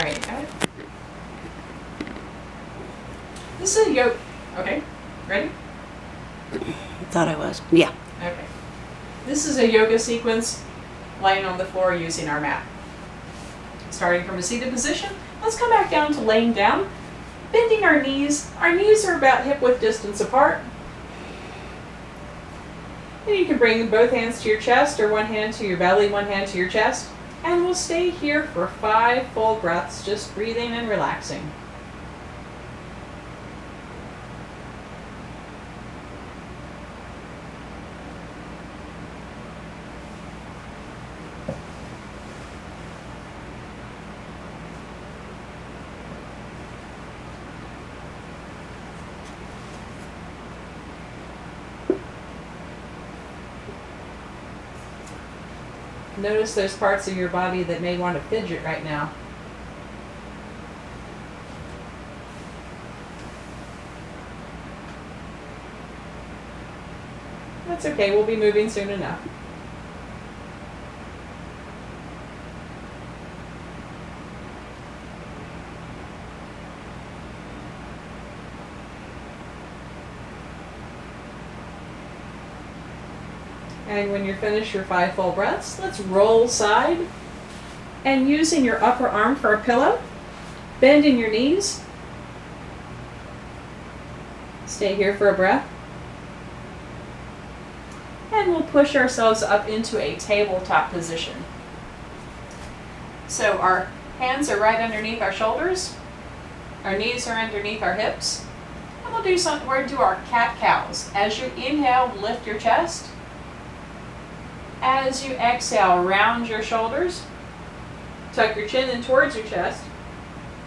right, you got it? This is a yoga. Okay, ready? Thought I was. Yeah. Okay. This is a yoga sequence laying on the floor using our mat. Starting from a seated position, let's come back down to laying down, bending our knees. Our knees are about hip width distance apart. And you can bring both hands to your chest or one hand to your belly, one hand to your chest. And we'll stay here for 5 full breaths, just breathing and relaxing. Notice those parts of your body that may want to fidget right now. That's okay, we'll be moving soon enough. And when you're finished your 5 full breaths, let's roll side. And using your upper arm for a pillow, bending your knees. Stay here for a breath. And we'll push ourselves up into a tabletop position. So our hands are right underneath our shoulders. Our knees are underneath our hips. And we'll do our cat-cows. As you inhale, lift your chest. As you exhale, round your shoulders, tuck your chin in towards your chest,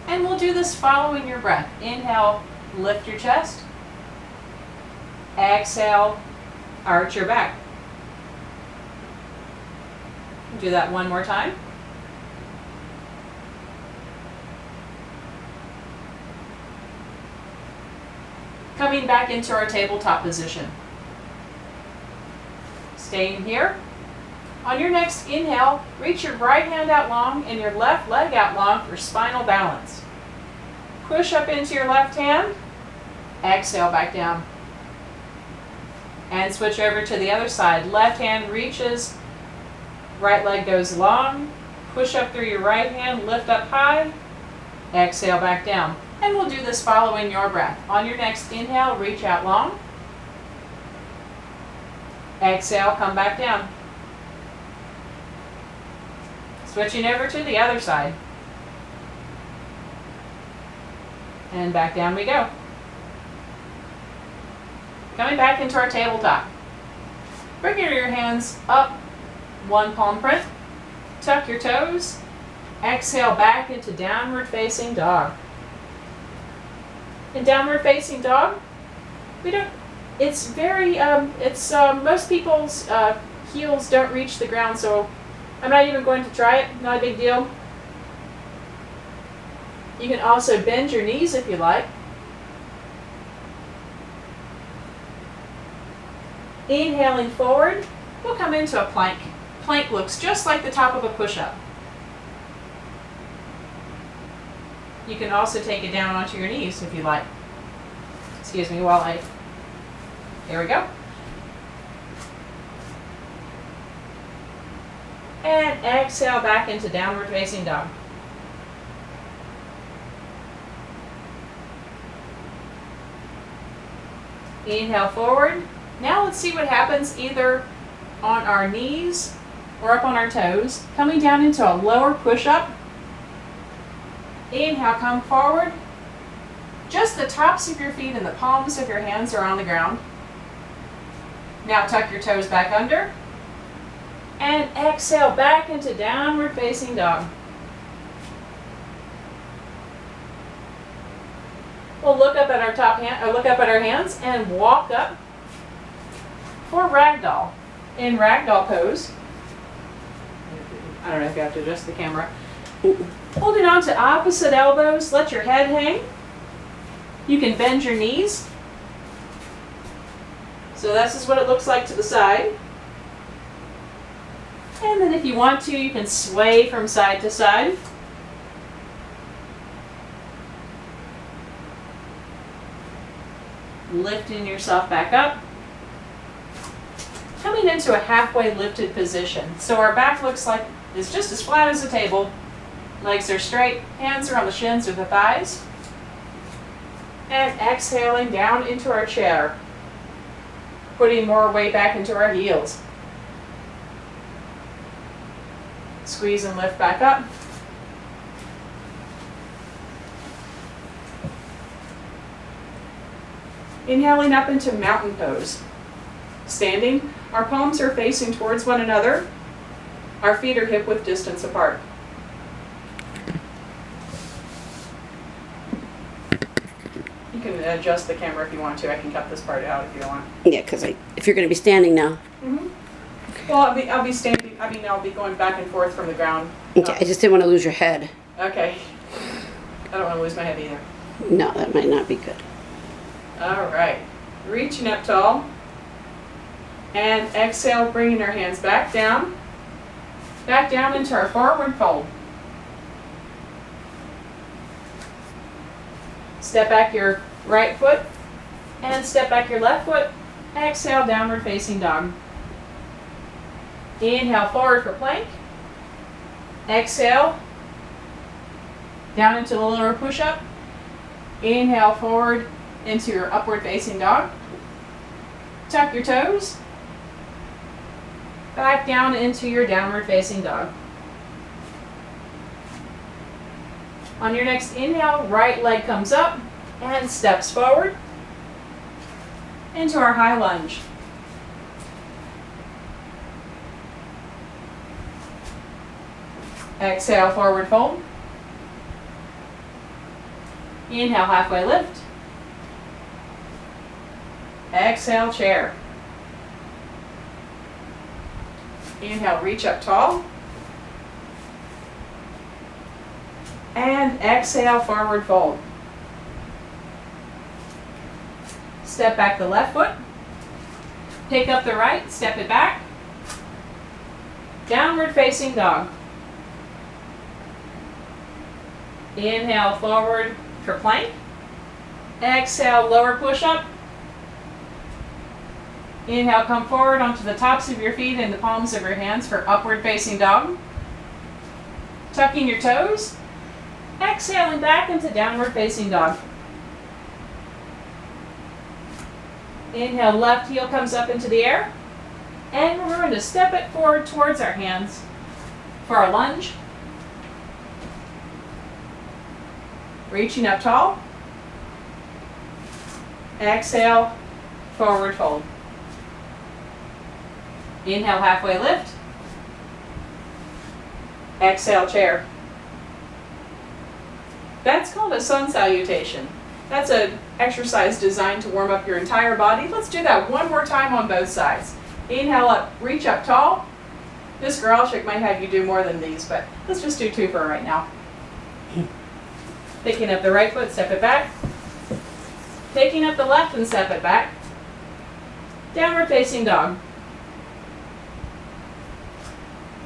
and we'll do this following your breath. Inhale, lift your chest. Exhale, arch your back. Do that one more time. Coming back into our tabletop position. Staying here. On your next inhale, reach your right hand out long and your left leg out long for spinal balance. Push up into your left hand, exhale back down. And switch over to the other side. Left hand reaches, right leg goes long, push up through your right hand, lift up high, exhale back down. And we'll do this following your breath. On your next inhale, reach out long, exhale, come back down. Switching over to the other side. And back down we go. Coming back into our tabletop. Bring your hands up, one palm print. Tuck your toes. Exhale back into downward facing dog. In downward facing dog, most people's heels don't reach the ground, so I'm not even going to try it, not a big deal. You can also bend your knees if you like. Inhaling forward, we'll come into a plank. Plank looks just like the top of a push-up. You can also take it down onto your knees if you like. Excuse me here we go. And exhale back into downward facing dog. Inhale forward. Now let's see what happens either on our knees or up on our toes. Coming down into a lower push-up. Inhale, come forward. Just the tops of your feet and the palms of your hands are on the ground. Now tuck your toes back under. And exhale back into downward facing dog. We'll look up at our hands and walk up for ragdoll. In ragdoll pose, I don't know if you have to adjust the camera. Holding on to opposite elbows, let your head hang. You can bend your knees. So this is what it looks like to the side. And then if you want to, you can sway from side to side. lifting yourself back up. Coming into a halfway lifted position. So our back looks like it's just as flat as a table. Legs are straight, hands are on the shins or the thighs. And exhaling down into our chair. Putting more weight back into our heels. Squeeze and lift back up. Inhaling up into mountain pose. Standing, our palms are facing towards one another. Our feet are hip width distance apart. You can adjust the camera if you want to. I can cut this part out if you want. Yeah, because if you're going to be standing now. Well, I'll be standing. I mean, I'll be going back and forth from the ground. Okay, I just didn't want to lose your head. Okay. I don't want to lose my head either. No, that might not be good. All right. Reaching up tall. And exhale, bringing our hands back down. Back down into our forward fold. Step back your right foot and step back your left foot. Exhale, downward facing dog. Inhale, forward for plank. Exhale, down into the lower push-up. Inhale, forward into your upward facing dog. Tuck your toes. Back down into your downward facing dog. On your next inhale, right leg comes up and steps forward into our high lunge. Exhale, forward fold. Inhale, halfway lift. Exhale, chair. Inhale, reach up tall. And exhale, forward fold. Step back the left foot. Pick up the right, step it back. Downward facing dog. Inhale, forward for plank. Exhale, lower push-up. Inhale, come forward onto the tops of your feet and the palms of your hands for upward facing dog. Tucking your toes. Exhaling back into downward facing dog. Inhale, left heel comes up into the air. And we're going to step it forward towards our hands for our lunge. Reaching up tall. Exhale, forward fold. Inhale, halfway lift. Exhale, chair. That's called a sun salutation. That's an exercise designed to warm up your entire body. Let's do that one more time on both sides. Inhale up, reach up tall. This girl chick might have you do more than these, but let's just do two for right now. Picking up the right foot, step it back. Picking up the left and step it back. Downward facing dog.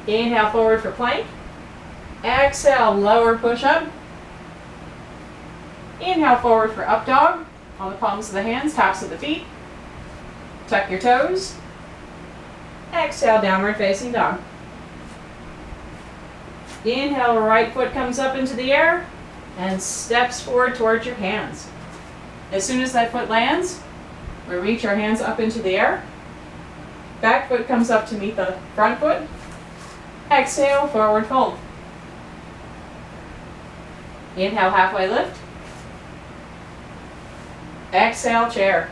Inhale, forward for plank. Exhale, lower push-up. Inhale, forward for up dog. On the palms of the hands, tops of the feet. Tuck your toes. Exhale, downward facing dog. Inhale, right foot comes up into the air and steps forward towards your hands. As soon as that foot lands, we reach our hands up into the air. Back foot comes up to meet the front foot. Exhale, forward fold. Inhale, halfway lift. Exhale, chair.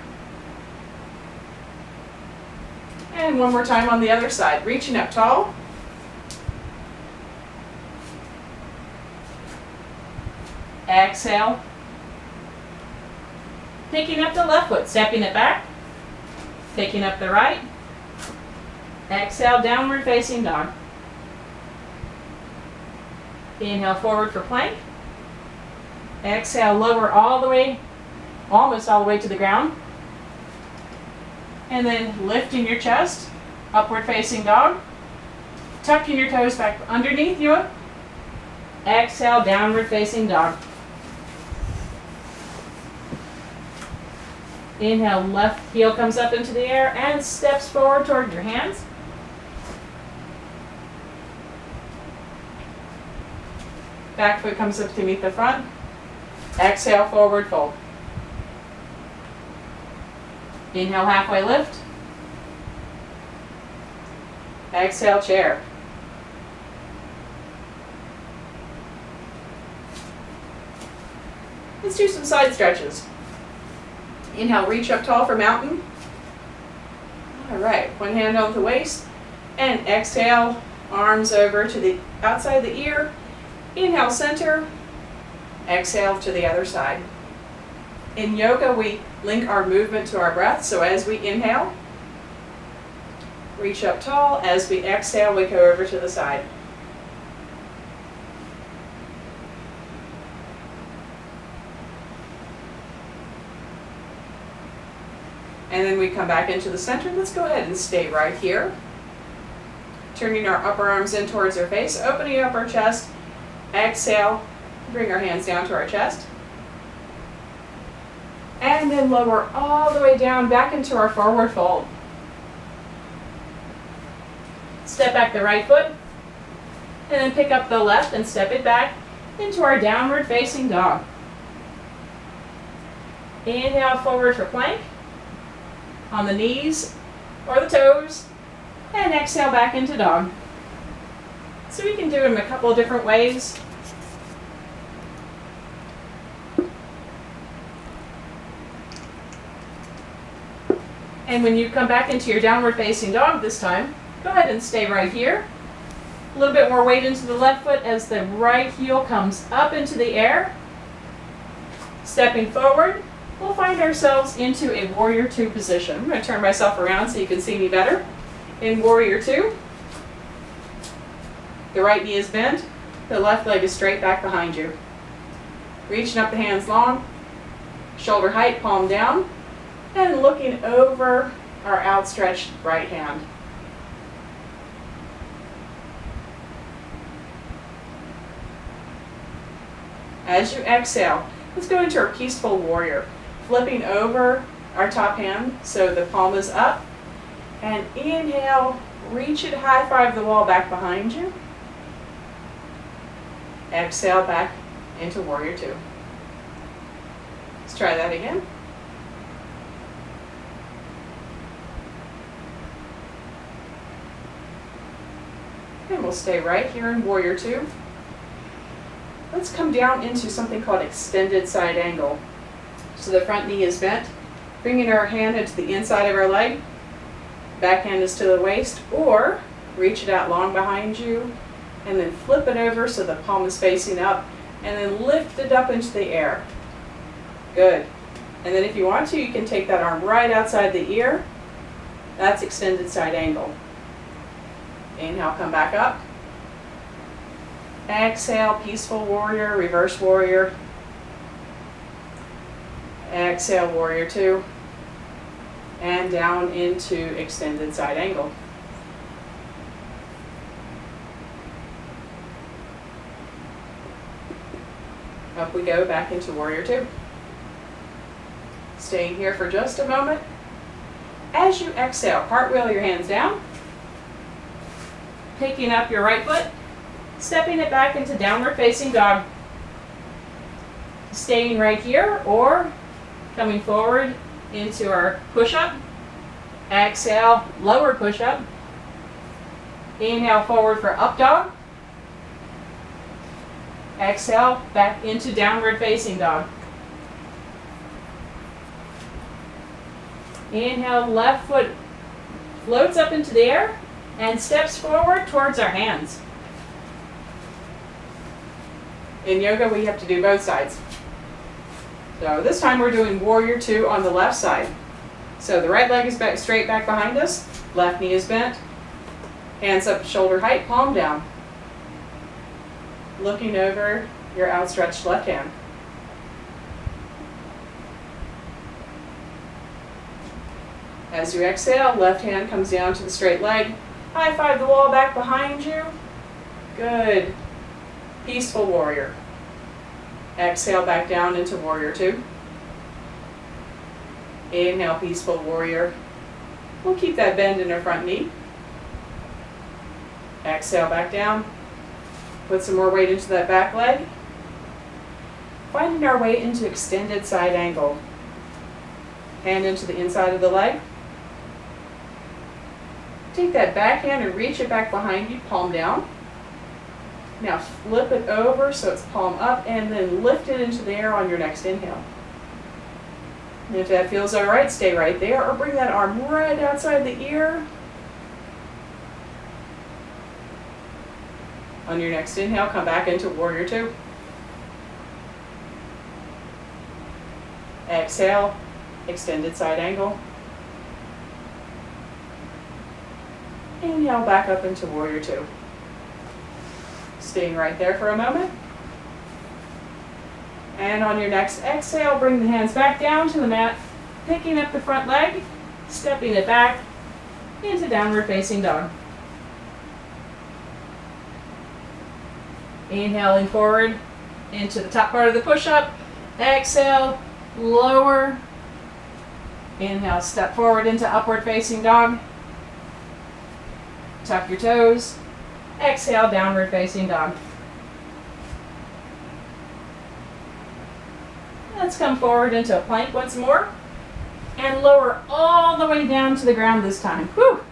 And one more time on the other side. Reaching up tall. Exhale. Picking up the left foot, stepping it back. Picking up the right. Exhale, downward facing dog. Inhale, forward for plank. Exhale, lower all the way, almost all the way to the ground. And then lifting your chest, upward facing dog. Tucking your toes back underneath you. Exhale, downward facing dog. Inhale, left heel comes up into the air and steps forward toward your hands. Back foot comes up to meet the front. Exhale, forward fold. Inhale, halfway lift. Exhale, chair. Let's do some side stretches. Inhale, reach up tall for mountain. All right, one hand on the waist. And exhale, arms over to the outside the ear. Inhale, center. Exhale to the other side. In yoga, we link our movement to our breath. So as we inhale, reach up tall. As we exhale, we go over to the side. And then we come back into the center. Let's go ahead and stay right here. Turning our upper arms in towards our face, opening up our chest. Exhale, bring our hands down to our chest. And then lower all the way down back into our forward fold. Step back the right foot, and then pick up the left and step it back into our downward facing dog. Inhale forward for plank, on the knees or the toes, and exhale back into dog. So we can do them a couple of different ways. And when you come back into your downward facing dog this time, go ahead and stay right here. A little bit more weight into the left foot as the right heel comes up into the air. Stepping forward, we'll find ourselves into a warrior two position. I'm going to turn myself around so you can see me better. In warrior two, the right knee is bent, the left leg is straight back behind you. Reaching up the hands long, shoulder height, palm down, and looking over our outstretched right hand. As you exhale, let's go into our peaceful warrior. Flipping over our top hand so the palm is up. And inhale, reach it, high five the wall back behind you. Exhale back into warrior two. Let's try that again. And we'll stay right here in warrior two. Let's come down into something called extended side angle. So the front knee is bent, bringing our hand into the inside of our leg. Back hand is to the waist, or reach it out long behind you, and then flip it over so the palm is facing up, and then lift it up into the air. Good. And then if you want to, you can take that arm right outside the ear. That's extended side angle. Inhale, come back up. Exhale, peaceful warrior, reverse warrior. Exhale, warrior two. And down into extended side angle. Up we go back into warrior two. Staying here for just a moment. As you exhale, cartwheel your hands down. Picking up your right foot, stepping it back into downward facing dog. Staying right here or coming forward into our push-up. Exhale, lower push-up. Inhale forward for up dog. Exhale, back into downward facing dog. Inhale, left foot floats up into the air and steps forward towards our hands. In yoga, we have to do both sides. So this time we're doing warrior two on the left side. So the right leg is back, straight back behind us, left knee is bent, hands up shoulder height, palm down. Looking over your outstretched left hand. As you exhale, left hand comes down to the straight leg. High five the wall back behind you. Good. Peaceful warrior. Exhale back down into warrior two. Inhale, peaceful warrior. We'll keep that bend in our front knee. Exhale, back down. Put some more weight into that back leg. Finding our way into extended side angle. Hand into the inside of the leg. Take that back hand and reach it back behind you, palm down. Now flip it over so it's palm up and then lift it into the air on your next inhale. And if that feels all right, stay right there or bring that arm right outside the ear. On your next inhale, come back into warrior two. Exhale, extended side angle. Inhale back up into warrior two. Staying right there for a moment. And on your next exhale, bring the hands back down to the mat, picking up the front leg, stepping it back into downward facing dog. Inhaling forward into the top part of the push-up. Exhale, lower. Inhale, step forward into upward facing dog. Tuck your toes. Exhale, downward facing dog. Let's come forward into a plank once more and lower all the way down to the ground this time. Whew.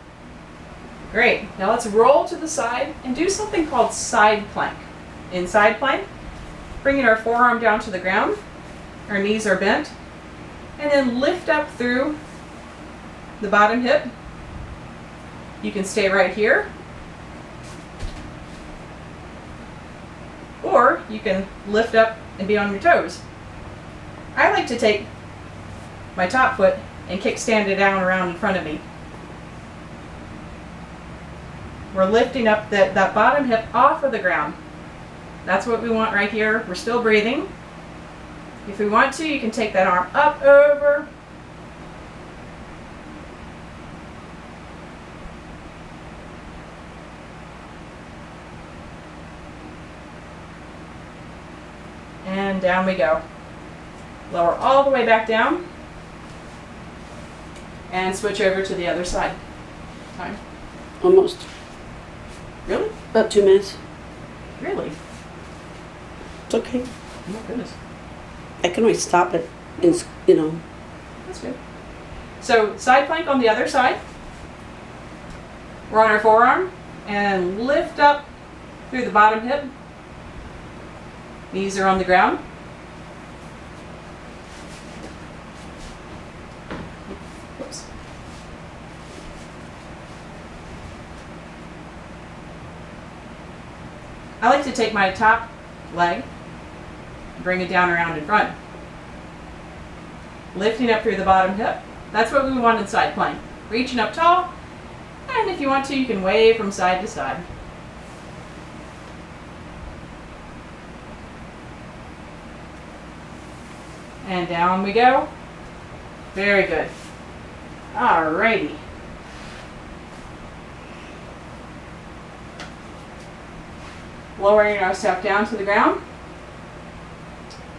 Great. Now let's roll to the side and do something called side plank. In side plank, bringing our forearm down to the ground, our knees are bent, and then lift up through the bottom hip. You can stay right here, or you can lift up and be on your toes. I like to take my top foot and kickstand it down around in front of me. We're lifting up that bottom hip off of the ground. That's what we want right here. We're still breathing. If we want to, you can take that arm up over. And down we go. Lower all the way back down. And switch over to the other side. Time. Almost. Really? About 2 minutes. Really? It's okay. Oh my goodness. I can always stop it and, That's good. So side plank on the other side. We're on our forearm and lift up through the bottom hip. Knees are on the ground. Whoops. I like to take my top leg, bring it down around in front. Lifting up through the bottom hip. That's what we want in side plank. Reaching up tall, and if you want to, you can wave from side to side. And down we go. Very good. Alrighty. Lowering ourselves down to the ground.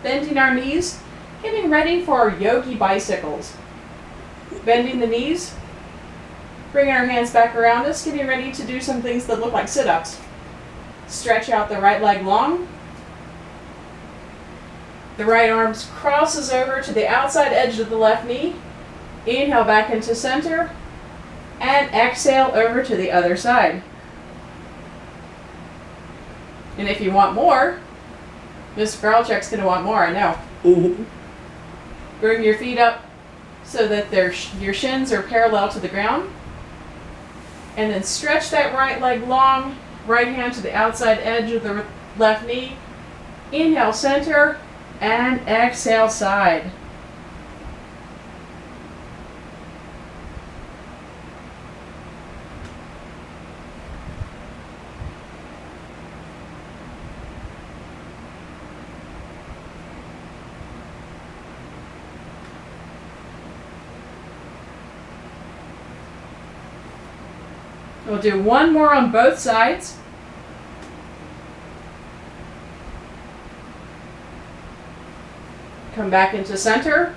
Bending our knees. Getting ready for our yogi bicycles. Bending the knees. Bringing our hands back around us. Getting ready to do some things that look like sit-ups. Stretch out the right leg long. The right arm crosses over to the outside edge of the left knee. Inhale back into center. And exhale over to the other side. And if you want more, Miss Gralchuk's going to want more, I know. Mm-hmm. Bring your feet up so that your shins are parallel to the ground. And then stretch that right leg long. Right hand to the outside edge of the left knee. Inhale center. And exhale side. We'll do one more on both sides. Come back into center.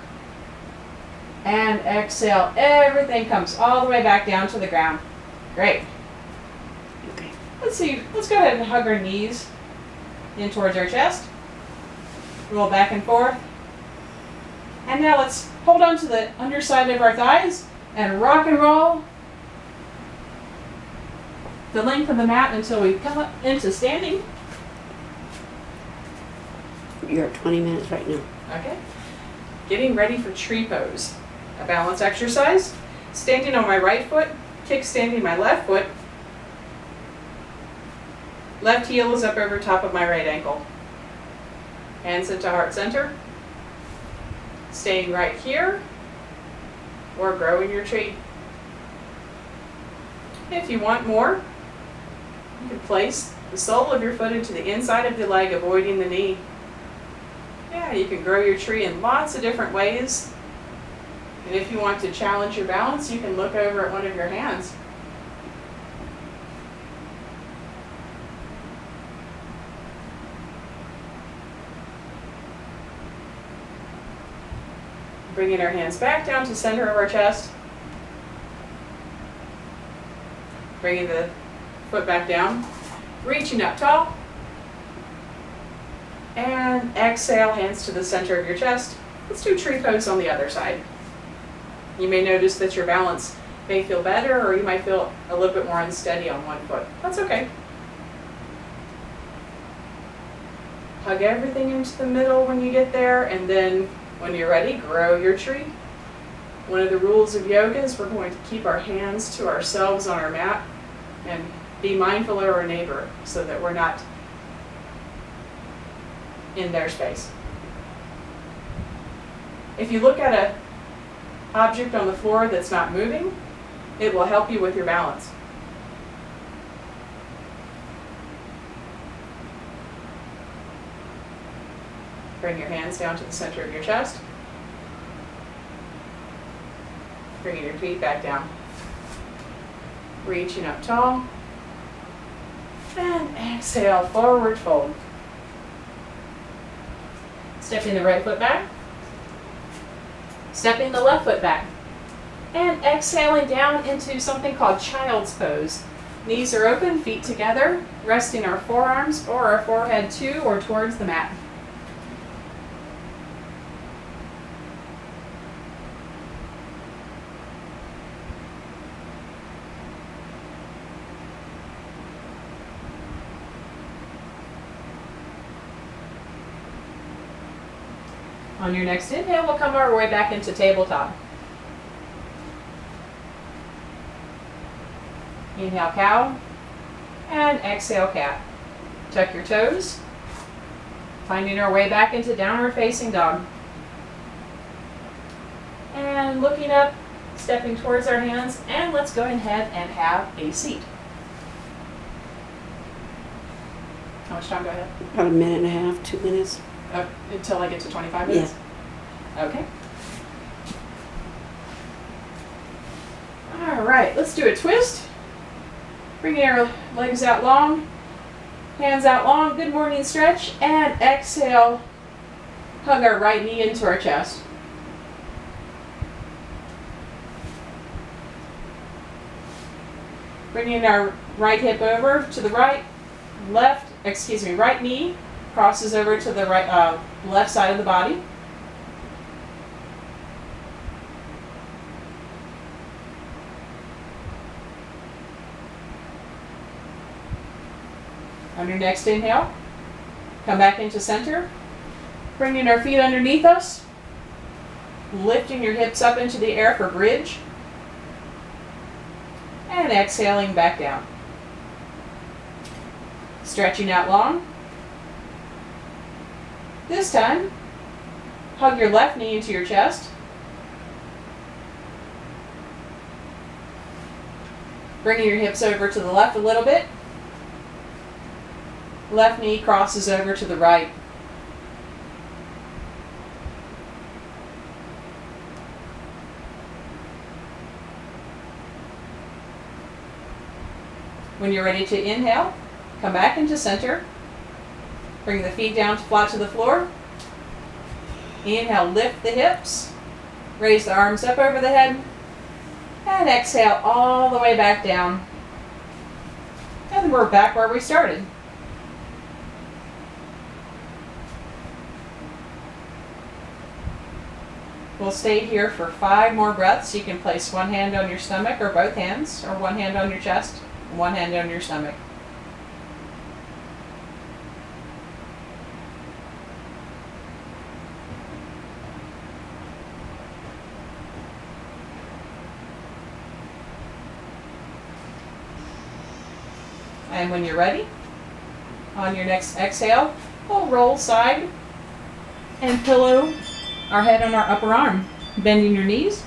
And exhale, everything comes all the way back down to the ground. Great. Okay. Let's see, let's go ahead and hug our knees in towards our chest. Roll back and forth. And now let's hold on to the underside of our thighs and rock and roll the length of the mat until we come up into standing. You're at 20 minutes right now. Okay. Getting ready for tree pose. A balance exercise. Standing on my right foot, kickstanding my left foot. Left heel is up over top of my right ankle. Hands into heart center. Staying right here or growing your tree. If you want more, you can place the sole of your foot into the inside of the leg, avoiding the knee. Yeah, you can grow your tree in lots of different ways. And if you want to challenge your balance, you can look over at one of your hands. Bringing our hands back down to center of our chest. Bringing the foot back down. Reaching up tall. And exhale, hands to the center of your chest. Let's do tree pose on the other side. You may notice that your balance may feel better, or you might feel a little bit more unsteady on one foot. That's okay. Hug everything into the middle when you get there, and then when you're ready, grow your tree. One of the rules of yoga is we're going to keep our hands to ourselves on our mat and be mindful of our neighbor so that we're not in their space. If you look at an object on the floor that's not moving, it will help you with your balance. Bring your hands down to the center of your chest. Bringing your feet back down. Reaching up tall. And exhale, forward fold. Stepping the right foot back. Stepping the left foot back. And exhaling down into something called child's pose. Knees are open, feet together, resting our forearms or our forehead to or towards the mat. On your next inhale, we'll come our way back into tabletop. Inhale, cow, and exhale, cat. Tuck your toes, finding our way back into downward facing dog. And looking up, stepping towards our hands, and let's go ahead and have a seat. How much time do I have? About a minute and a half, 2 minutes. Until I get to 25 minutes? Yeah. Okay. All right, let's do a twist. Bringing our legs out long, hands out long, good morning stretch, and exhale, hug our right knee into our chest. Bringing our right hip over to the right, right knee crosses over to the right, left side of the body. On your next inhale, come back into center, bringing our feet underneath us, lifting your hips up into the air for bridge, and exhaling back down. Stretching out long. This time, hug your left knee into your chest. Bringing your hips over to the left a little bit. Left knee crosses over to the right. When you're ready to inhale, come back into center. Bring the feet down flat to the floor. Inhale, lift the hips. Raise the arms up over the head. And exhale all the way back down. And we're back where we started. We'll stay here for 5 more breaths. You can place one hand on your stomach or both hands, or one hand on your chest, one hand on your stomach. And when you're ready, on your next exhale, we'll roll side and pillow our head on our upper arm, bending your knees.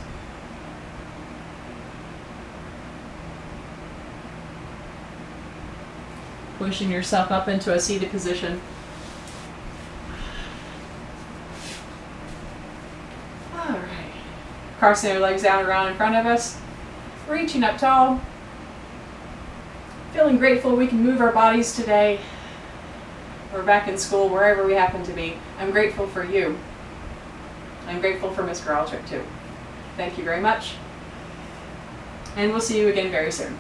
Pushing yourself up into a seated position. All right. Crossing our legs out around in front of us, reaching up tall. Feeling grateful we can move our bodies today. We're back in school, wherever we happen to be. I'm grateful for you. I'm grateful for Miss Giraltrick too. Thank you very much. And we'll see you again very soon.